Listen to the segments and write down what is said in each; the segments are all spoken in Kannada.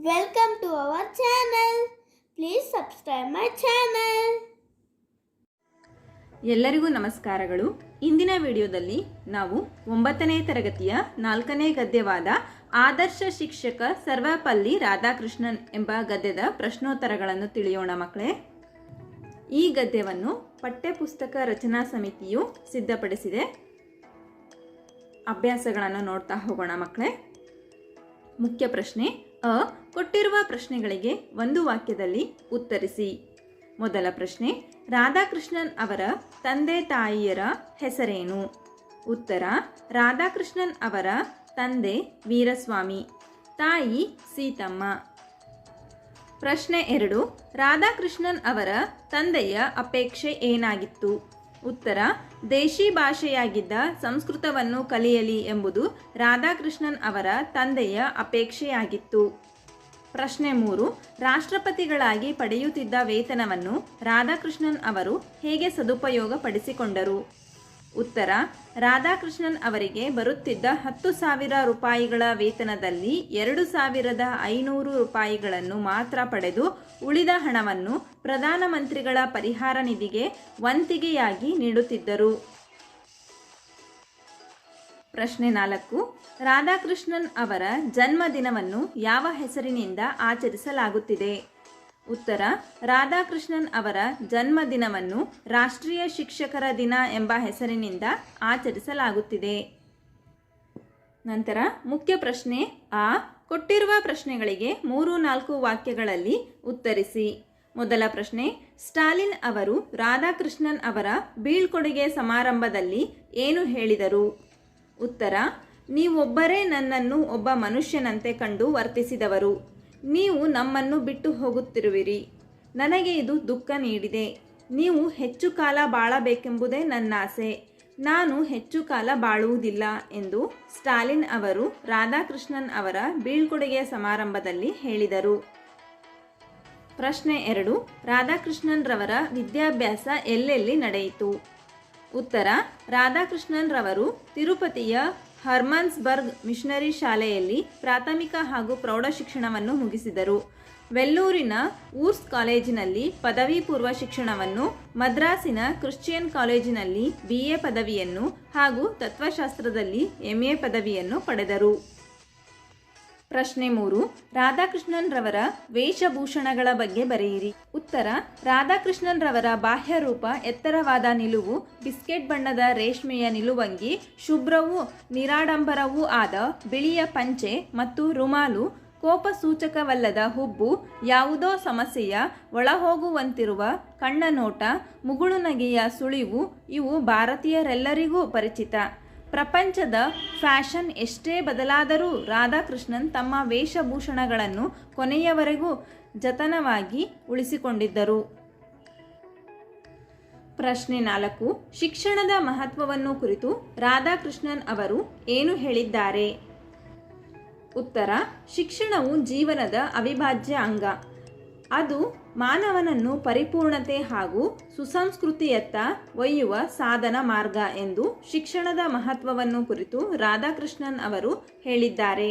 Welcome to our channel. Please subscribe my channel. ಎಲ್ಲರಿಗೂ ನಮಸ್ಕಾರಗಳು. ಇಂದಿನ ವಿಡಿಯೋದಲ್ಲಿ ನಾವು 9ನೇ ತರಗತಿಯ 4ನೇ ಗದ್ಯವಾದ ಆದರ್ಶ ಶಿಕ್ಷಕ ಸರ್ವಪಲ್ಲಿ ರಾಧಾಕೃಷ್ಣನ್ ಎಂಬ ಗದ್ಯದ ಪ್ರಶ್ನೋತ್ತರಗಳನ್ನು ತಿಳಿಯೋಣ ಮಕ್ಕಳೇ. ಈ ಗದ್ಯವನ್ನು ಪಠ್ಯಪುಸ್ತಕ ರಚನಾ ಸಮಿತಿಯು ಸಿದ್ಧಪಡಿಸಿದೆ. ಅಭ್ಯಾಸಗಳನ್ನು ನೋಡ್ತಾ ಹೋಗೋಣ ಮಕ್ಕಳೇ. ಮುಖ್ಯ ಪ್ರಶ್ನೆ ಅ. ಕೊಟ್ಟಿರುವ ಪ್ರಶ್ನೆಗಳಿಗೆ ಒಂದು ವಾಕ್ಯದಲ್ಲಿ ಉತ್ತರಿಸಿ. ಮೊದಲ ಪ್ರಶ್ನೆ, ರಾಧಾಕೃಷ್ಣನ್ ಅವರ ತಂದೆ ತಾಯಿಯರ ಹೆಸರೇನು? ಉತ್ತರ, ರಾಧಾಕೃಷ್ಣನ್ ಅವರ ತಂದೆ ವೀರಸ್ವಾಮಿ, ತಾಯಿ ಸೀತಮ್ಮ. ಪ್ರಶ್ನೆ 2, ರಾಧಾಕೃಷ್ಣನ್ ಅವರ ತಂದೆಯ ಅಪೇಕ್ಷೆ ಏನಾಗಿತ್ತು? ಉತ್ತರ, ದೇಶಿ ಭಾಷೆಯಾಗಿದ್ದ ಸಂಸ್ಕೃತವನ್ನು ಕಲಿಯಲಿ ಎಂಬುದು ರಾಧಾಕೃಷ್ಣನ್ ಅವರ ತಂದೆಯ ಅಪೇಕ್ಷೆಯಾಗಿತ್ತು. ಪ್ರಶ್ನೆ 3, ರಾಷ್ಟ್ರಪತಿಗಳಾಗಿ ಪಡೆಯುತ್ತಿದ್ದ ವೇತನವನ್ನು ರಾಧಾಕೃಷ್ಣನ್ ಅವರು ಹೇಗೆ ಸದುಪಯೋಗ ಪಡಿಸಿಕೊಂಡರು? ಉತ್ತರ, ರಾಧಾಕೃಷ್ಣನ್ ಅವರಿಗೆ ಬರುತ್ತಿದ್ದ 10,000 ರೂಪಾಯಿಗಳ ವೇತನದಲ್ಲಿ 2,500 ರೂಪಾಯಿಗಳನ್ನು ಮಾತ್ರ ಪಡೆದು ಉಳಿದ ಹಣವನ್ನು ಪ್ರಧಾನಮಂತ್ರಿಗಳ ಪರಿಹಾರ ನಿಧಿಗೆ ವಂತಿಗೆಯಾಗಿ ನೀಡುತ್ತಿದ್ದರು. ಪ್ರಶ್ನೆ 4, ರಾಧಾಕೃಷ್ಣನ್ ಅವರ ಜನ್ಮದಿನವನ್ನು ಯಾವ ಹೆಸರಿನಿಂದ ಆಚರಿಸಲಾಗುತ್ತಿದೆ? ಉತ್ತರ, ರಾಧಾಕೃಷ್ಣನ್ ಅವರ ಜನ್ಮದಿನವನ್ನು ರಾಷ್ಟ್ರೀಯ ಶಿಕ್ಷಕರ ದಿನ ಎಂಬ ಹೆಸರಿನಿಂದ ಆಚರಿಸಲಾಗುತ್ತಿದೆ. ನಂತರ ಮುಖ್ಯ ಪ್ರಶ್ನೆ ಆ. ಕೊಟ್ಟಿರುವ ಪ್ರಶ್ನೆಗಳಿಗೆ 3-4 ವಾಕ್ಯಗಳಲ್ಲಿ ಉತ್ತರಿಸಿ. ಮೊದಲ ಪ್ರಶ್ನೆ, ಸ್ಟಾಲಿನ್ ಅವರು ರಾಧಾಕೃಷ್ಣನ್ ಅವರ ಬೀಳ್ಕೊಡುಗೆ ಸಮಾರಂಭದಲ್ಲಿ ಏನು ಹೇಳಿದರು? ಉತ್ತರ, ನೀವೊಬ್ಬರೇ ನನ್ನನ್ನು ಒಬ್ಬ ಮನುಷ್ಯನಂತೆ ಕಂಡು ವರ್ತಿಸಿದವರು. ನೀವು ನಮ್ಮನ್ನು ಬಿಟ್ಟು ಹೋಗುತ್ತಿರುವಿರಿ. ನನಗೆ ಇದು ದುಃಖ ನೀಡಿದೆ. ನೀವು ಹೆಚ್ಚು ಕಾಲ ಬಾಳಬೇಕೆಂಬುದೇ ನನ್ನಾಸೆ. ನಾನು ಹೆಚ್ಚು ಕಾಲ ಬಾಳುವುದಿಲ್ಲ ಎಂದು ಸ್ಟಾಲಿನ್ ಅವರು ರಾಧಾಕೃಷ್ಣನ್ ಅವರ ಬೀಳ್ಕೊಡುಗೆ ಸಮಾರಂಭದಲ್ಲಿ ಹೇಳಿದರು. ಪ್ರಶ್ನೆ 2, ರಾಧಾಕೃಷ್ಣನ್ ರವರ ವಿದ್ಯಾಭ್ಯಾಸ ಎಲ್ಲೆಲ್ಲಿ ನಡೆಯಿತು? ಉತ್ತರ, ರಾಧಾಕೃಷ್ಣನ್ ರವರು ತಿರುಪತಿಯ ಹರ್ಮನ್ಸ್ಬರ್ಗ್ ಮಿಷನರಿ ಶಾಲೆಯಲ್ಲಿ ಪ್ರಾಥಮಿಕ ಹಾಗೂ ಪ್ರೌಢ ಶಿಕ್ಷಣವನ್ನು ಮುಗಿಸಿದರು. ವೆಲ್ಲೂರಿನ ಊರ್ಸ್ ಕಾಲೇಜಿನಲ್ಲಿ ಪದವಿ ಪೂರ್ವ ಶಿಕ್ಷಣವನ್ನು, ಮದ್ರಾಸಿನ ಕ್ರಿಶ್ಚಿಯನ್ ಕಾಲೇಜಿನಲ್ಲಿ BA ಪದವಿಯನ್ನು ಹಾಗೂ ತತ್ವಶಾಸ್ತ್ರದಲ್ಲಿ MA ಪದವಿಯನ್ನು ಪಡೆದರು. ಪ್ರಶ್ನೆ 3, ರಾಧಾಕೃಷ್ಣನ್ ರವರ ವೇಷಭೂಷಣಗಳ ಬಗ್ಗೆ ಬರೆಯಿರಿ. ಉತ್ತರ, ರಾಧಾಕೃಷ್ಣನ್ ರವರ ಬಾಹ್ಯ ರೂಪ ಎತ್ತರವಾದ ನಿಲುವು, ಬಿಸ್ಕೆಟ್ ಬಣ್ಣದ ರೇಷ್ಮೆಯ ನಿಲುವಂಗಿ, ಶುಭ್ರವೂ ನಿರಾಡಂಬರವೂ ಆದ ಬಿಳಿಯ ಪಂಚೆ ಮತ್ತು ರುಮಾಲು, ಕೋಪ ಸೂಚಕವಲ್ಲದ ಹುಬ್ಬು, ಯಾವುದೋ ಸಮಸ್ಯೆಯ ಒಳಹೋಗುವಂತಿರುವ ಕಣ್ಣನೋಟ, ಮುಗುಳು ನಗೆಯ ಸುಳಿವು ಇವು ಭಾರತೀಯರೆಲ್ಲರಿಗೂ ಪರಿಚಿತ. ಪ್ರಪಂಚದ ಫ್ಯಾಷನ್ ಎಷ್ಟೇ ಬದಲಾದರೂ ರಾಧಾಕೃಷ್ಣನ್ ತಮ್ಮ ವೇಷಭೂಷಣಗಳನ್ನು ಕೊನೆಯವರೆಗೂ ಜತನವಾಗಿ ಉಳಿಸಿಕೊಂಡಿದ್ದರು. ಪ್ರಶ್ನೆ 4, ಶಿಕ್ಷಣದ ಮಹತ್ವವನ್ನು ಕುರಿತು ರಾಧಾಕೃಷ್ಣನ್ ಅವರು ಏನು ಹೇಳಿದ್ದಾರೆ? ಉತ್ತರ, ಶಿಕ್ಷಣವು ಜೀವನದ ಅವಿಭಾಜ್ಯ ಅಂಗ. ಅದು ಮಾನವನನ್ನು ಪರಿಪೂರ್ಣತೆ ಹಾಗೂ ಸುಸಂಸ್ಕೃತಿಯತ್ತ ಒಯ್ಯುವ ಸಾಧನ ಮಾರ್ಗ ಎಂದು ಶಿಕ್ಷಣದ ಮಹತ್ವವನ್ನು ಕುರಿತು ರಾಧಾಕೃಷ್ಣನ್ ಅವರು ಹೇಳಿದ್ದಾರೆ.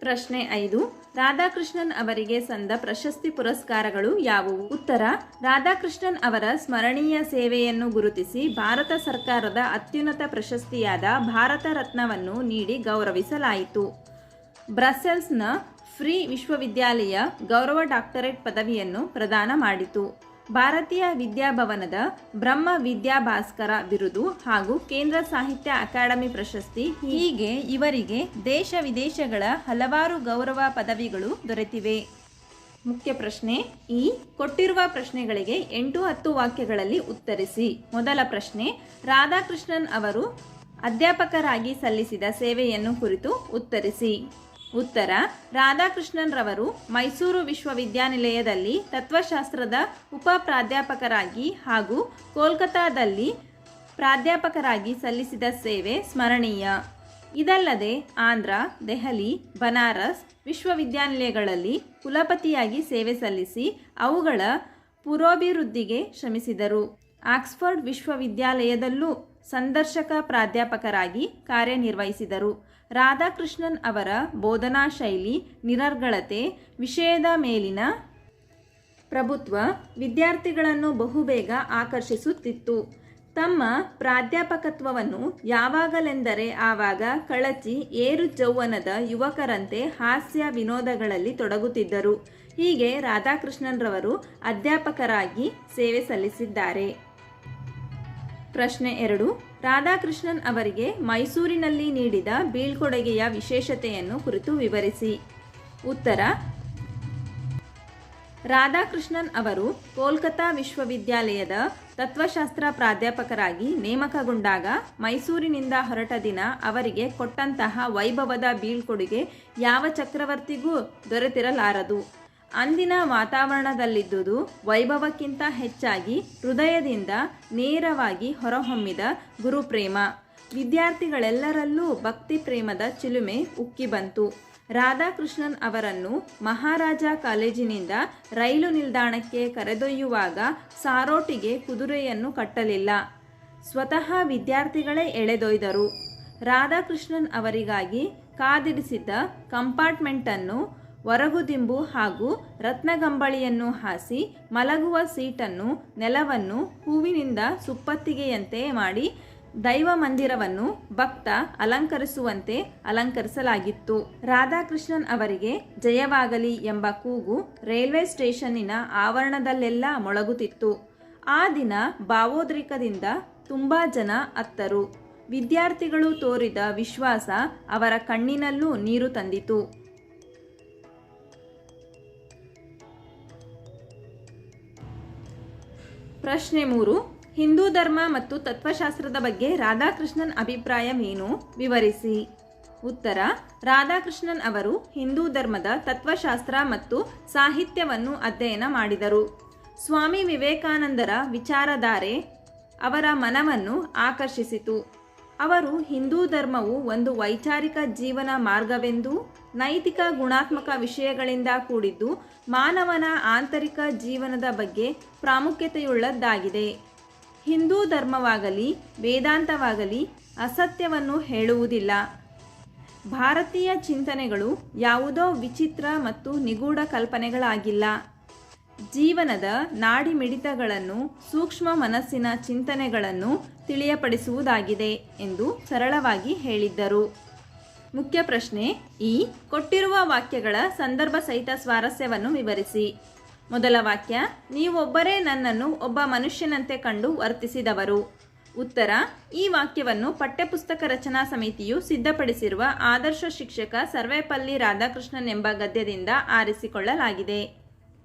ಪ್ರಶ್ನೆ 5, ರಾಧಾಕೃಷ್ಣನ್ ಅವರಿಗೆ ಸಂದ ಪ್ರಶಸ್ತಿ ಪುರಸ್ಕಾರಗಳು ಯಾವುವು? ಉತ್ತರ, ರಾಧಾಕೃಷ್ಣನ್ ಅವರ ಸ್ಮರಣೀಯ ಸೇವೆಯನ್ನು ಗುರುತಿಸಿ ಭಾರತ ಸರ್ಕಾರದ ಅತ್ಯುನ್ನತ ಪ್ರಶಸ್ತಿಯಾದ ಭಾರತ ರತ್ನವನ್ನು ನೀಡಿ ಗೌರವಿಸಲಾಯಿತು. ಬ್ರಸೆಲ್ಸ್ನ ಫ್ರೀ ವಿಶ್ವವಿದ್ಯಾಲಯ ಗೌರವ ಡಾಕ್ಟರೇಟ್ ಪದವಿಯನ್ನು ಪ್ರದಾನ ಮಾಡಿತು. ಭಾರತೀಯ ವಿದ್ಯಾಭವನದ ಬ್ರಹ್ಮ ವಿದ್ಯಾಭಾಸ್ಕರ ಬಿರುದು ಹಾಗೂ ಕೇಂದ್ರ ಸಾಹಿತ್ಯ ಅಕಾಡೆಮಿ ಪ್ರಶಸ್ತಿ ಹೀಗೆ ಇವರಿಗೆ ದೇಶ ವಿದೇಶಗಳ ಹಲವಾರು ಗೌರವ ಪದವಿಗಳು ದೊರೆತಿವೆ. ಮುಖ್ಯ ಪ್ರಶ್ನೆ ಈ. ಕೊಟ್ಟಿರುವ ಪ್ರಶ್ನೆಗಳಿಗೆ 8-10 ವಾಕ್ಯಗಳಲ್ಲಿ ಉತ್ತರಿಸಿ. ಮೊದಲ ಪ್ರಶ್ನೆ, ರಾಧಾಕೃಷ್ಣನ್ ಅವರು ಅಧ್ಯಾಪಕರಾಗಿ ಸಲ್ಲಿಸಿದ ಸೇವೆಯನ್ನು ಕುರಿತು ಉತ್ತರಿಸಿ. ಉತ್ತರ, ರಾಧಾಕೃಷ್ಣನ್ ರವರು ಮೈಸೂರು ವಿಶ್ವವಿದ್ಯಾನಿಲಯದಲ್ಲಿ ತತ್ವಶಾಸ್ತ್ರದ ಉಪ ಪ್ರಾಧ್ಯಾಪಕರಾಗಿ ಹಾಗೂ ಕೋಲ್ಕತಾದಲ್ಲಿ ಪ್ರಾಧ್ಯಾಪಕರಾಗಿ ಸಲ್ಲಿಸಿದ ಸೇವೆ ಸ್ಮರಣೀಯ. ಇದಲ್ಲದೆ ಆಂಧ್ರ, ದೆಹಲಿ, ಬನಾರಸ್ ವಿಶ್ವವಿದ್ಯಾನಿಲಯಗಳಲ್ಲಿ ಕುಲಪತಿಯಾಗಿ ಸೇವೆ ಸಲ್ಲಿಸಿ ಅವುಗಳ ಪುರೋಭಿವೃದ್ಧಿಗೆ ಶ್ರಮಿಸಿದರು. ಆಕ್ಸ್ಫರ್ಡ್ ವಿಶ್ವವಿದ್ಯಾಲಯದಲ್ಲೂ ಸಂದರ್ಶಕ ಪ್ರಾಧ್ಯಾಪಕರಾಗಿ ಕಾರ್ಯನಿರ್ವಹಿಸಿದರು. ರಾಧಾಕೃಷ್ಣನ್ ಅವರ ಬೋಧನಾ ಶೈಲಿ, ನಿರರ್ಗಳತೆ, ವಿಷಯದ ಮೇಲಿನ ಪ್ರಭುತ್ವ ವಿದ್ಯಾರ್ಥಿಗಳನ್ನು ಬಹುಬೇಗ ಆಕರ್ಷಿಸುತ್ತಿತ್ತು. ತಮ್ಮ ಪ್ರಾಧ್ಯಾಪಕತ್ವವನ್ನು ಯಾವಾಗಲೆಂದರೆ ಆವಾಗ ಕಳಚಿ ಏರು ಯೌವನದ ಯುವಕರಂತೆ ಹಾಸ್ಯ ವಿನೋದಗಳಲ್ಲಿ ತೊಡಗುತ್ತಿದ್ದರು. ಹೀಗೆ ರಾಧಾಕೃಷ್ಣನ್ರವರು ಅಧ್ಯಾಪಕರಾಗಿ ಸೇವೆ ಸಲ್ಲಿಸಿದ್ದಾರೆ. ಪ್ರಶ್ನೆ 2. ರಾಧಾಕೃಷ್ಣನ್ ಅವರಿಗೆ ಮೈಸೂರಿನಲ್ಲಿ ನೀಡಿದ ಬೀಳ್ಕೊಡುಗೆಯ ವಿಶೇಷತೆಯನ್ನು ಕುರಿತು ವಿವರಿಸಿ. ಉತ್ತರ: ರಾಧಾಕೃಷ್ಣನ್ ಅವರು ಕೋಲ್ಕತಾ ವಿಶ್ವವಿದ್ಯಾಲಯದ ತತ್ವಶಾಸ್ತ್ರ ಪ್ರಾಧ್ಯಾಪಕರಾಗಿ ನೇಮಕಗೊಂಡಾಗ ಮೈಸೂರಿನಿಂದ ಹೊರಟ ದಿನ ಅವರಿಗೆ ಕೊಟ್ಟಂತಹ ವೈಭವದ ಬೀಳ್ಕೊಡುಗೆ ಯಾವ ಚಕ್ರವರ್ತಿಗೂ ದೊರೆತಿರಲಾರದು. ಅಂದಿನ ವಾತಾವರಣದಲ್ಲಿದ್ದುದು ವೈಭವಕ್ಕಿಂತ ಹೆಚ್ಚಾಗಿ ಹೃದಯದಿಂದ ನೇರವಾಗಿ ಹೊರಹೊಮ್ಮಿದ ಗುರುಪ್ರೇಮ. ವಿದ್ಯಾರ್ಥಿಗಳೆಲ್ಲರಲ್ಲೂ ಭಕ್ತಿ ಪ್ರೇಮದ ಚಿಲುಮೆ ಉಕ್ಕಿ ಬಂತು. ರಾಧಾಕೃಷ್ಣನ್ ಅವರನ್ನು ಮಹಾರಾಜ ಕಾಲೇಜಿನಿಂದ ರೈಲು ನಿಲ್ದಾಣಕ್ಕೆ ಕರೆದೊಯ್ಯುವಾಗ ಸಾರೋಟಿಗೆ ಕುದುರೆಯನ್ನು ಕಟ್ಟಲಿಲ್ಲ, ಸ್ವತಃ ವಿದ್ಯಾರ್ಥಿಗಳೇ ಎಳೆದೊಯ್ದರು. ರಾಧಾಕೃಷ್ಣನ್ ಅವರಿಗಾಗಿ ಕಾದಿರಿಸಿದ್ದ ಕಂಪಾರ್ಟ್ಮೆಂಟನ್ನು ಹೊರಗುದಿಂಬು ಹಾಗೂ ರತ್ನಗಂಬಳಿಯನ್ನು ಹಾಸಿ ಮಲಗುವ ಸೀಟನ್ನು, ನೆಲವನ್ನು ಹೂವಿನಿಂದ ಸುಪ್ಪತ್ತಿಗೆಯಂತೆ ಮಾಡಿ ದೈವ ಮಂದಿರವನ್ನು ಭಕ್ತ ಅಲಂಕರಿಸುವಂತೆ ಅಲಂಕರಿಸಲಾಗಿತ್ತು. ರಾಧಾಕೃಷ್ಣನ್ ಅವರಿಗೆ ಜಯವಾಗಲಿ ಎಂಬ ಕೂಗು ರೈಲ್ವೆ ಸ್ಟೇಷನ್ನಿನ ಆವರಣದಲ್ಲೆಲ್ಲ ಮೊಳಗುತ್ತಿತ್ತು. ಆ ದಿನ ಭಾವೋದ್ರೇಕದಿಂದ ತುಂಬ ಜನ ಅತ್ತರು. ವಿದ್ಯಾರ್ಥಿಗಳು ತೋರಿದ ವಿಶ್ವಾಸ ಅವರ ಕಣ್ಣಿನಲ್ಲೂ ನೀರು ತಂದಿತು. ಪ್ರಶ್ನೆ 3. ಹಿಂದೂ ಧರ್ಮ ಮತ್ತು ತತ್ವಶಾಸ್ತ್ರದ ಬಗ್ಗೆ ರಾಧಾಕೃಷ್ಣನ್ ಅಭಿಪ್ರಾಯವೇನು? ವಿವರಿಸಿ. ಉತ್ತರ: ರಾಧಾಕೃಷ್ಣನ್ ಅವರು ಹಿಂದೂ ಧರ್ಮದ ತತ್ವಶಾಸ್ತ್ರ ಮತ್ತು ಸಾಹಿತ್ಯವನ್ನು ಅಧ್ಯಯನ ಮಾಡಿದರು. ಸ್ವಾಮಿ ವಿವೇಕಾನಂದರ ವಿಚಾರಧಾರೆ ಅವರ ಮನವನ್ನು ಆಕರ್ಷಿಸಿತು. ಅವರು ಹಿಂದೂ ಧರ್ಮವು ಒಂದು ವೈಚಾರಿಕ ಜೀವನ ಮಾರ್ಗವೆಂದೂ ನೈತಿಕ ಗುಣಾತ್ಮಕ ವಿಷಯಗಳಿಂದ ಕೂಡಿದ್ದು ಮಾನವನ ಆಂತರಿಕ ಜೀವನದ ಬಗ್ಗೆ ಪ್ರಾಮುಖ್ಯತೆಯುಳ್ಳದ್ದಾಗಿದೆ. ಹಿಂದೂ ಧರ್ಮವಾಗಲಿ ವೇದಾಂತವಾಗಲಿ ಅಸತ್ಯವನ್ನು ಹೇಳುವುದಿಲ್ಲ. ಭಾರತೀಯ ಚಿಂತನೆಗಳು ಯಾವುದೋ ವಿಚಿತ್ರ ಮತ್ತು ನಿಗೂಢ ಕಲ್ಪನೆಗಳಾಗಿಲ್ಲ. ಜೀವನದ ನಾಡಿ ಮಿಡಿತಗಳನ್ನು, ಸೂಕ್ಷ್ಮ ಮನಸ್ಸಿನ ಚಿಂತನೆಗಳನ್ನು ತಿಳಿಯಪಡಿಸುವುದಾಗಿದೆ ಎಂದು ಸರಳವಾಗಿ ಹೇಳಿದ್ದರು. ಮುಖ್ಯ ಪ್ರಶ್ನೆ: ಈ ಕೊಟ್ಟಿರುವ ವಾಕ್ಯಗಳ ಸಂದರ್ಭ ಸಹಿತ ಸ್ವಾರಸ್ಯವನ್ನು ವಿವರಿಸಿ. ಮೊದಲ ವಾಕ್ಯ: ನೀವೊಬ್ಬರೇ ನನ್ನನ್ನು ಒಬ್ಬ ಮನುಷ್ಯನಂತೆ ಕಂಡು ವರ್ತಿಸಿದವರು. ಉತ್ತರ: ಈ ವಾಕ್ಯವನ್ನು ಪಠ್ಯಪುಸ್ತಕ ರಚನಾ ಸಮಿತಿಯು ಸಿದ್ಧಪಡಿಸಿರುವ ಆದರ್ಶ ಶಿಕ್ಷಕ ಸರ್ವೇಪಲ್ಲಿ ರಾಧಾಕೃಷ್ಣನ್ ಎಂಬ ಗದ್ಯದಿಂದ ಆರಿಸಿಕೊಳ್ಳಲಾಗಿದೆ.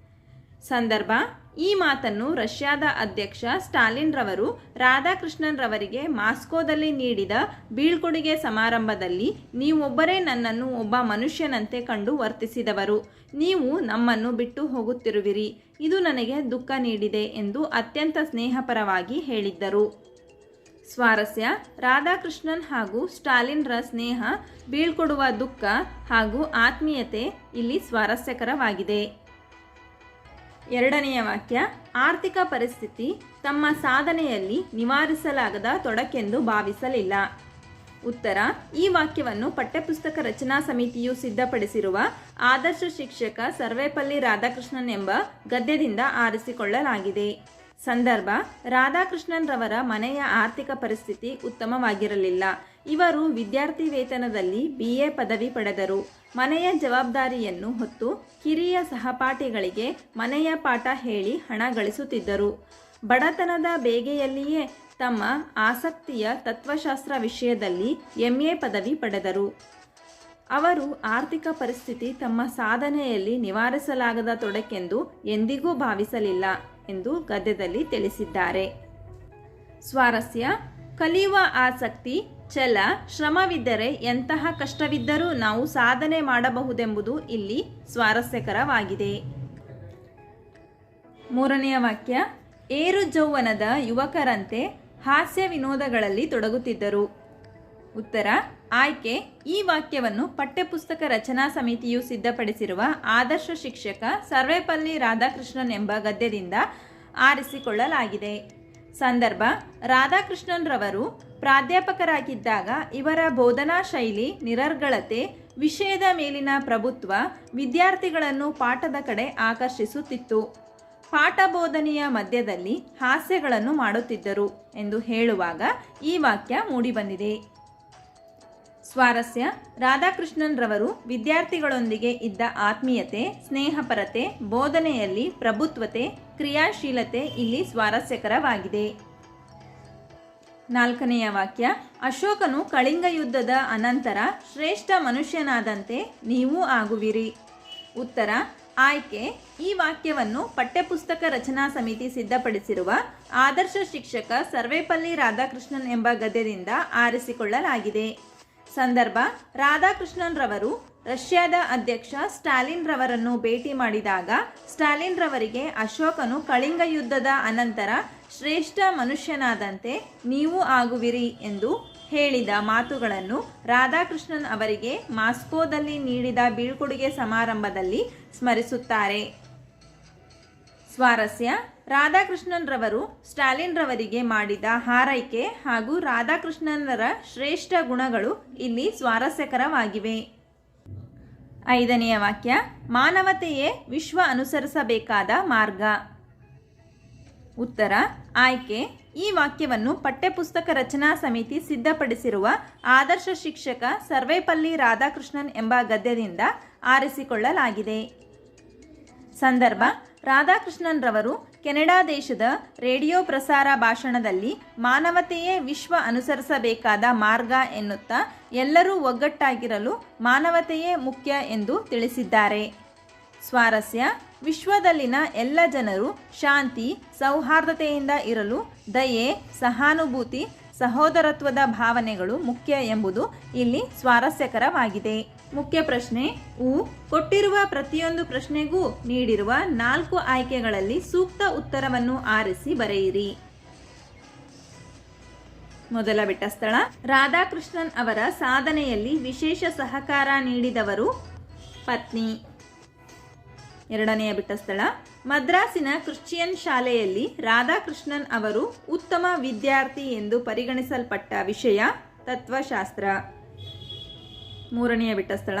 ಸಂದರ್ಭ: ಈ ಮಾತನ್ನು ರಷ್ಯಾದ ಅಧ್ಯಕ್ಷ ಸ್ಟಾಲಿನ್ ರವರು ರಾಧಾಕೃಷ್ಣನ್ ರವರಿಗೆ ಮಾಸ್ಕೋದಲ್ಲಿ ನೀಡಿದ ಬೀಳ್ಕೊಡುಗೆ ಸಮಾರಂಭದಲ್ಲಿ ನೀವೊಬ್ಬರೇ ನನ್ನನ್ನು ಒಬ್ಬ ಮನುಷ್ಯನಂತೆ ಕಂಡು ವರ್ತಿಸಿದವರು, ನೀವು ನಮ್ಮನ್ನು ಬಿಟ್ಟು ಹೋಗುತ್ತಿರುವಿರಿ, ಇದು ನನಗೆ ದುಃಖ ನೀಡಿದೆ ಎಂದು ಅತ್ಯಂತ ಸ್ನೇಹಪರವಾಗಿ ಹೇಳಿದ್ದರು. ಸ್ವಾರಸ್ಯ: ರಾಧಾಕೃಷ್ಣನ್ ಹಾಗೂ ಸ್ಟಾಲಿನ್ರ ಸ್ನೇಹ, ಬೀಳ್ಕೊಡುವ ದುಃಖ ಹಾಗೂ ಆತ್ಮೀಯತೆ ಇಲ್ಲಿ ಸ್ವಾರಸ್ಯಕರವಾಗಿದೆ. ಎರಡನೆಯ ವಾಕ್ಯ: ಆರ್ಥಿಕ ಪರಿಸ್ಥಿತಿ ತಮ್ಮ ಸಾಧನೆಯಲ್ಲಿ ನಿವಾರಿಸಲಾಗದ ತೊಡಕೆಂದು ಭಾವಿಸಲಿಲ್ಲ. ಉತ್ತರ: ಈ ವಾಕ್ಯವನ್ನು ಪಠ್ಯಪುಸ್ತಕ ರಚನಾ ಸಮಿತಿಯು ಸಿದ್ಧಪಡಿಸಿರುವ ಆದರ್ಶ ಶಿಕ್ಷಕ ಸರ್ವೇಪಲ್ಲಿ ರಾಧಾಕೃಷ್ಣನ್ ಎಂಬ ಗದ್ಯದಿಂದ ಆರಿಸಿಕೊಳ್ಳಲಾಗಿದೆ. ಸಂದರ್ಭ: ರಾಧಾಕೃಷ್ಣನ್ ರವರ ಮನೆಯ ಆರ್ಥಿಕ ಪರಿಸ್ಥಿತಿ ಉತ್ತಮವಾಗಿರಲಿಲ್ಲ. ಇವರು ವಿದ್ಯಾರ್ಥಿ ವೇತನದಲ್ಲಿ BA ಪದವಿ ಪಡೆದರು. ಮನೆಯ ಜವಾಬ್ದಾರಿಯನ್ನು ಹೊತ್ತು ಕಿರಿಯ ಸಹಪಾಠಿಗಳಿಗೆ ಮನೆಯ ಪಾಠ ಹೇಳಿ ಹಣ ಗಳಿಸುತ್ತಿದ್ದರು. ಬಡತನದ ಬೇಗೆಯಲ್ಲಿಯೇ ತಮ್ಮ ಆಸಕ್ತಿಯ ತತ್ವಶಾಸ್ತ್ರ ವಿಷಯದಲ್ಲಿ MA ಪದವಿ ಪಡೆದರು. ಅವರು ಆರ್ಥಿಕ ಪರಿಸ್ಥಿತಿ ತಮ್ಮ ಸಾಧನೆಯಲ್ಲಿ ನಿವಾರಿಸಲಾಗದ ತೊಡಕೆಂದು ಎಂದಿಗೂ ಭಾವಿಸಲಿಲ್ಲ ಎಂದು ಗದ್ಯದಲ್ಲಿ ತಿಳಿಸಿದ್ದಾರೆ. ಸ್ವಾರಸ್ಯ: ಕಲಿಯುವ ಆಸಕ್ತಿ, ಛಲ, ಶ್ರಮವಿದ್ದರೆ ಎಂತಹ ಕಷ್ಟವಿದ್ದರೂ ನಾವು ಸಾಧನೆ ಮಾಡಬಹುದೆಂಬುದು ಇಲ್ಲಿ ಸ್ವಾರಸ್ಯಕರವಾಗಿದೆ. ಮೂರನೆಯ ವಾಕ್ಯ: ಏರು ಯೌವನದ ಯುವಕರಂತೆ ಹಾಸ್ಯ ವಿನೋದಗಳಲ್ಲಿ ತೊಡಗುತ್ತಿದ್ದರು. ಉತ್ತರ: ಆಯ್ಕೆ: ಈ ವಾಕ್ಯವನ್ನು ಪಠ್ಯಪುಸ್ತಕ ರಚನಾ ಸಮಿತಿಯು ಸಿದ್ಧಪಡಿಸಿರುವ ಆದರ್ಶ ಶಿಕ್ಷಕ ಸರ್ವೇಪಲ್ಲಿ ರಾಧಾಕೃಷ್ಣನ್ ಎಂಬ ಗದ್ಯದಿಂದ ಆರಿಸಿಕೊಳ್ಳಲಾಗಿದೆ. ಸಂದರ್ಭ: ರಾಧಾಕೃಷ್ಣನ್ ರವರು ಪ್ರಾಧ್ಯಾಪಕರಾಗಿದ್ದಾಗ ಇವರ ಬೋಧನಾ ಶೈಲಿ, ನಿರರ್ಗಳತೆ, ವಿಷಯದ ಮೇಲಿನ ಪ್ರಭುತ್ವ ವಿದ್ಯಾರ್ಥಿಗಳನ್ನು ಪಾಠದ ಕಡೆ ಆಕರ್ಷಿಸುತ್ತಿತ್ತು. ಪಾಠ ಬೋಧನೆಯ ಮಧ್ಯದಲ್ಲಿ ಹಾಸ್ಯಗಳನ್ನು ಮಾಡುತ್ತಿದ್ದರು ಎಂದು ಹೇಳುವಾಗ ಈ ವಾಕ್ಯ ಮೂಡಿಬಂದಿದೆ. ಸ್ವಾರಸ್ಯ: ರಾಧಾಕೃಷ್ಣನ್ ರವರು ವಿದ್ಯಾರ್ಥಿಗಳೊಂದಿಗೆ ಇದ್ದ ಆತ್ಮೀಯತೆ, ಸ್ನೇಹಪರತೆ, ಬೋಧನೆಯಲ್ಲಿ ಪ್ರಭುತ್ವತೆ, ಕ್ರಿಯಾಶೀಲತೆ ಇಲ್ಲಿ ಸ್ವಾರಸ್ಯಕರವಾಗಿದೆ. 4ನೆಯ ವಾಕ್ಯ: ಅಶೋಕನು ಕಳಿಂಗ ಯುದ್ಧದ ಅನಂತರ ಶ್ರೇಷ್ಠ ಮನುಷ್ಯನಾದಂತೆ ನೀವೂ ಆಗುವಿರಿ. ಉತ್ತರ: ಆಯ್ಕೆ. ಈ ವಾಕ್ಯವನ್ನು ಪಠ್ಯಪುಸ್ತಕ ರಚನಾ ಸಮಿತಿ ಸಿದ್ಧಪಡಿಸಿರುವ ಆದರ್ಶ ಶಿಕ್ಷಕ ಸರ್ವೇಪಲ್ಲಿ ರಾಧಾಕೃಷ್ಣನ್ ಎಂಬ ಗದ್ಯದಿಂದ ಆರಿಸಿಕೊಳ್ಳಲಾಗಿದೆ. ಸಂದರ್ಭ: ರಾಧಾಕೃಷ್ಣನ್ ರವರು ರಷ್ಯಾದ ಅಧ್ಯಕ್ಷ ಸ್ಟಾಲಿನ್ ರವರನ್ನು ಭೇಟಿ ಮಾಡಿದಾಗ ಸ್ಟಾಲಿನ್ ರವರಿಗೆ ಅಶೋಕನು ಕಳಿಂಗ ಯುದ್ಧದ ಅನಂತರ ಶ್ರೇಷ್ಠ ಮನುಷ್ಯನಾದಂತೆ ನೀವು ಆಗುವಿರಿ ಎಂದು ಹೇಳಿದ ಮಾತುಗಳನ್ನು ರಾಧಾಕೃಷ್ಣನ್ ಅವರಿಗೆ ಮಾಸ್ಕೋದಲ್ಲಿ ನೀಡಿದ ಬೀಳ್ಕೊಡುಗೆ ಸಮಾರಂಭದಲ್ಲಿ ಸ್ಮರಿಸುತ್ತಾರೆ. ಸ್ವಾರಸ್ಯ: ರಾಧಾಕೃಷ್ಣನ್ ರವರು ಸ್ಟಾಲಿನ್ ರವರಿಗೆ ಮಾಡಿದ ಹಾರೈಕೆ ಹಾಗೂ ರಾಧಾಕೃಷ್ಣನ್ರ ಶ್ರೇಷ್ಠ ಗುಣಗಳು ಇಲ್ಲಿ ಸ್ವಾರಸ್ಯಕರವಾಗಿವೆ. 5ನೆಯ ವಾಕ್ಯ: ಮಾನವತೆಯೇ ವಿಶ್ವ ಅನುಸರಿಸಬೇಕಾದ ಮಾರ್ಗ. ಉತ್ತರ: ಆಯ್ಕೆ. ಈ ವಾಕ್ಯವನ್ನು ಪಠ್ಯಪುಸ್ತಕ ರಚನಾ ಸಮಿತಿ ಸಿದ್ಧಪಡಿಸಿರುವ ಆದರ್ಶ ಶಿಕ್ಷಕ ಸರ್ವೇಪಲ್ಲಿ ರಾಧಾಕೃಷ್ಣನ್ ಎಂಬ ಗದ್ಯದಿಂದ ಆರಿಸಿಕೊಳ್ಳಲಾಗಿದೆ. ಸಂದರ್ಭ: ರಾಧಾಕೃಷ್ಣನ್ ರವರು ಕೆನಡಾ ದೇಶದ ರೇಡಿಯೋ ಪ್ರಸಾರ ಭಾಷಣದಲ್ಲಿ ಮಾನವತೆಯೇ ವಿಶ್ವ ಅನುಸರಿಸಬೇಕಾದ ಮಾರ್ಗ ಎನ್ನುತ್ತಾ ಎಲ್ಲರೂ ಒಗ್ಗಟ್ಟಾಗಿರಲು ಮಾನವತೆಯೇ ಮುಖ್ಯ ಎಂದು ತಿಳಿಸಿದ್ದಾರೆ. ಸ್ವಾರಸ್ಯ: ವಿಶ್ವದಲ್ಲಿನ ಎಲ್ಲ ಜನರು ಶಾಂತಿ, ಸೌಹಾರ್ದತೆಯಿಂದ ಇರಲು ದಯೆ, ಸಹಾನುಭೂತಿ, ಸಹೋದರತ್ವದ ಭಾವನೆಗಳು ಮುಖ್ಯ ಎಂಬುದು ಇಲ್ಲಿ ಸ್ವಾರಸ್ಯಕರವಾಗಿದೆ. ಮುಖ್ಯ ಪ್ರಶ್ನೆ: ಕೊಟ್ಟಿರುವ ಪ್ರತಿಯೊಂದು ಪ್ರಶ್ನೆಗೂ ನೀಡಿರುವ 4 ಆಯ್ಕೆಗಳಲ್ಲಿ ಸೂಕ್ತ ಉತ್ತರವನ್ನು ಆರಿಸಿ ಬರೆಯಿರಿ. ಮೊದಲ ಬಿಟ್ಟ ಸ್ಥಳ: ರಾಧಾಕೃಷ್ಣನ್ ಅವರ ಸಾಧನೆಯಲ್ಲಿ ವಿಶೇಷ ಸಹಕಾರ ನೀಡಿದವರು ಪತ್ನಿ. ಎರಡನೆಯ ಬಿಟ್ಟ ಸ್ಥಳ: ಮದ್ರಾಸಿನ ಕ್ರಿಶ್ಚಿಯನ್ ಶಾಲೆಯಲ್ಲಿ ರಾಧಾಕೃಷ್ಣನ್ ಅವರು ಉತ್ತಮ ವಿದ್ಯಾರ್ಥಿ ಎಂದು ಪರಿಗಣಿಸಲ್ಪಟ್ಟ ವಿಷಯ ತತ್ವಶಾಸ್ತ್ರ. ಮೂರನೆಯ ಬಿಟ್ಟ ಸ್ಥಳ: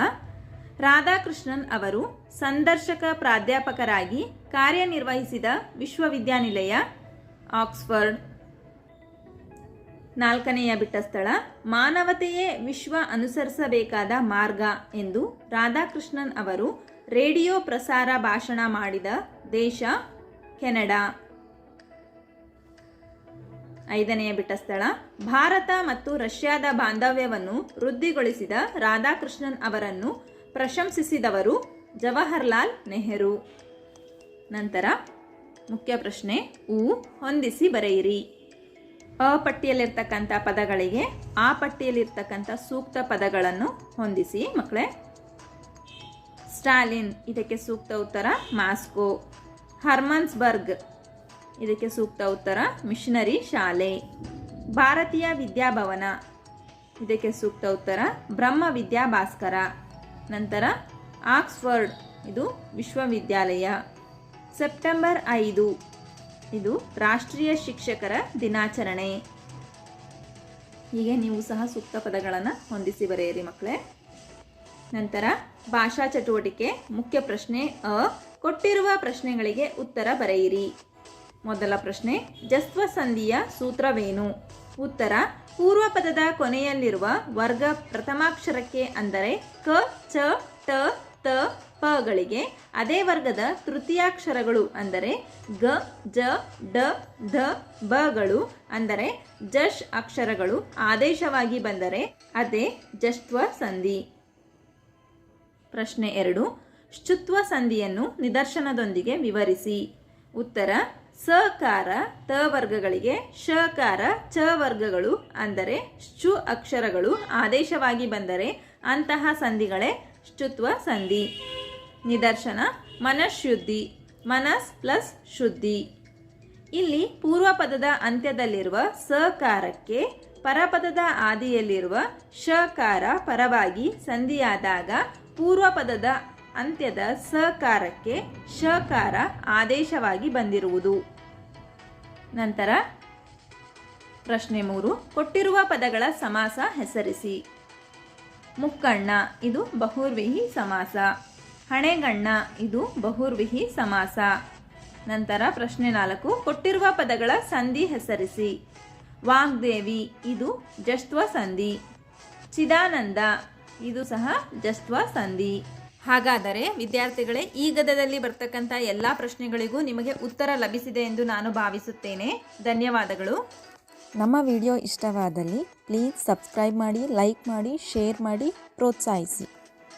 ರಾಧಾಕೃಷ್ಣನ್ ಅವರು ಸಂದರ್ಶಕ ಪ್ರಾಧ್ಯಾಪಕರಾಗಿ ಕಾರ್ಯನಿರ್ವಹಿಸಿದ ವಿಶ್ವವಿದ್ಯಾನಿಲಯ ಆಕ್ಸ್ಫರ್ಡ್. ನಾಲ್ಕನೆಯ ಬಿಟ್ಟ ಸ್ಥಳ: ಮಾನವತೆಯೇ ವಿಶ್ವ ಅನುಸರಿಸಬೇಕಾದ ಮಾರ್ಗ ಎಂದು ರಾಧಾಕೃಷ್ಣನ್ ಅವರು ರೇಡಿಯೋ ಪ್ರಸಾರ ಭಾಷಣ ಮಾಡಿದ ದೇಶ ಕೆನಡಾ. ಐದನೆಯ ಬಿಟ್ಟ ಸ್ಥಳ: ಭಾರತ ಮತ್ತು ರಷ್ಯಾದ ಬಾಂಧವ್ಯವನ್ನು ವೃದ್ಧಿಗೊಳಿಸಿದ ರಾಧಾಕೃಷ್ಣನ್ ಅವರನ್ನು ಪ್ರಶಂಸಿಸಿದವರು ಜವಾಹರ್ಲಾಲ್ ನೆಹರು. ನಂತರ ಮುಖ್ಯ ಪ್ರಶ್ನೆ: ಹೊಂದಿಸಿ ಬರೆಯಿರಿ. ಅ ಪಟ್ಟಿಯಲ್ಲಿರ್ತಕ್ಕಂಥ ಪದಗಳಿಗೆ ಆ ಪಟ್ಟಿಯಲ್ಲಿರ್ತಕ್ಕಂಥ ಸೂಕ್ತ ಪದಗಳನ್ನು ಹೊಂದಿಸಿ ಮಕ್ಕಳೇ. ಸ್ಟಾಲಿನ್, ಇದಕ್ಕೆ ಸೂಕ್ತ ಉತ್ತರ ಮಾಸ್ಕೋ. ಹರ್ಮನ್ಸ್ಬರ್ಗ್, ಇದಕ್ಕೆ ಸೂಕ್ತ ಉತ್ತರ ಮಿಷನರಿ ಶಾಲೆ. ಭಾರತೀಯ ವಿದ್ಯಾಭವನ, ಇದಕ್ಕೆ ಸೂಕ್ತ ಉತ್ತರ ಬ್ರಹ್ಮ ವಿದ್ಯಾಭಾಸ್ಕರ. ನಂತರ ಆಕ್ಸ್ಫರ್ಡ್, ಇದು ವಿಶ್ವವಿದ್ಯಾಲಯ. ಸೆಪ್ಟೆಂಬರ್ 5, ಇದು ರಾಷ್ಟ್ರೀಯ ಶಿಕ್ಷಕರ ದಿನಾಚರಣೆ. ಹೀಗೆ ನೀವು ಸಹ ಸೂಕ್ತ ಪದಗಳನ್ನು ಹೊಂದಿಸಿ ಬರೆಯಿರಿ ಮಕ್ಕಳೇ. ನಂತರ ಭಾಷಾ ಚಟುವಟಿಕೆ. ಮುಖ್ಯ ಪ್ರಶ್ನೆ ಅ, ಕೊಟ್ಟಿರುವ ಪ್ರಶ್ನೆಗಳಿಗೆ ಉತ್ತರ ಬರೆಯಿರಿ. ಮೊದಲ ಪ್ರಶ್ನೆ: ಜಸ್ವ ಸಂಧಿಯ ಸೂತ್ರವೇನು? ಉತ್ತರ: ಪೂರ್ವ ಪದದ ಕೊನೆಯಲ್ಲಿರುವ ವರ್ಗ ಪ್ರಥಮಾಕ್ಷರಕ್ಕೆ ಅಂದರೆ ಕ, ಚ, ಟ, ತ, ಪಗಳಿಗೆ ಅದೇ ವರ್ಗದ ತೃತೀಯಾಕ್ಷರಗಳು ಅಂದರೆ ಗ, ಜ, ಡ, ಧ, ಬಗಳು ಅಂದರೆ ಜಶ್ ಅಕ್ಷರಗಳು ಆದೇಶವಾಗಿ ಬಂದರೆ ಅದೇ ಜಸ್ತ್ವ ಸಂಧಿ. ಪ್ರಶ್ನೆ 2: ಶುತ್ವ ಸಂಧಿಯನ್ನು ನಿದರ್ಶನದೊಂದಿಗೆ ವಿವರಿಸಿ. ಉತ್ತರ: ಸಕಾರ ತ ವರ್ಗಗಳಿಗೆ ಶಕಾರ ಚ ವರ್ಗಗಳು ಅಂದರೆ ಶು ಅಕ್ಷರಗಳು ಆದೇಶವಾಗಿ ಬಂದರೆ ಅಂತಹ ಸಂಧಿಗಳೇ ಶುತ್ವ ಸಂಧಿ. ನಿದರ್ಶನ: ಮನಃಶುದ್ಧಿ, ಮನಸ್ ಪ್ಲಸ್ ಶುದ್ಧಿ. ಇಲ್ಲಿ ಪೂರ್ವ ಪದದ ಅಂತ್ಯದಲ್ಲಿರುವ ಸಕಾರಕ್ಕೆ ಪರಪದದ ಆದಿಯಲ್ಲಿರುವ ಶಕಾರ ಪರವಾಗಿ ಸಂಧಿಯಾದಾಗ ಪೂರ್ವ ಪದದ ಅಂತ್ಯದ ಸಕಾರಕ್ಕೆ ಶಕಾರ ಆದೇಶವಾಗಿ ಬಂದಿರುವುದು. ನಂತರ ಪ್ರಶ್ನೆ 3. ಕೊಟ್ಟಿರುವ ಪದಗಳ ಸಮಾಸ ಹೆಸರಿಸಿ. ಮುಕ್ಕಣ್ಣ ಇದು ಬಹುರ್ವಿಹಿ ಸಮಾಸ. ಹಣೆಗಣ್ಣ ಇದು ಬಹುರ್ವಿಹಿ ಸಮಾಸ. ನಂತರ ಪ್ರಶ್ನೆ 4. ಕೊಟ್ಟಿರುವ ಪದಗಳ ಸಂಧಿ ಹೆಸರಿಸಿ. ವಾಗ್ದೇವಿ ಇದು ಜಸ್ತ್ವ ಸಂಧಿ. ಚಿದಾನಂದ ಇದು ಸಹ ಜಸ್ತ್ವ ಸಂಧಿ. ಹಾಗಾದರೆ ವಿದ್ಯಾರ್ಥಿಗಳೇ, ಈ ಗದ್ಯದಲ್ಲಿ ಬರ್ತಕ್ಕಂಥ ಎಲ್ಲ ಪ್ರಶ್ನೆಗಳಿಗೂ ನಿಮಗೆ ಉತ್ತರ ಲಭಿಸಿದೆ ಎಂದು ನಾನು ಭಾವಿಸುತ್ತೇನೆ. ಧನ್ಯವಾದಗಳು. ನಮ್ಮ ವಿಡಿಯೋ ಇಷ್ಟವಾದಲ್ಲಿ ಪ್ಲೀಸ್ ಸಬ್ಸ್ಕ್ರೈಬ್ ಮಾಡಿ, ಲೈಕ್ ಮಾಡಿ, ಶೇರ್ ಮಾಡಿ, ಪ್ರೋತ್ಸಾಹಿಸಿ.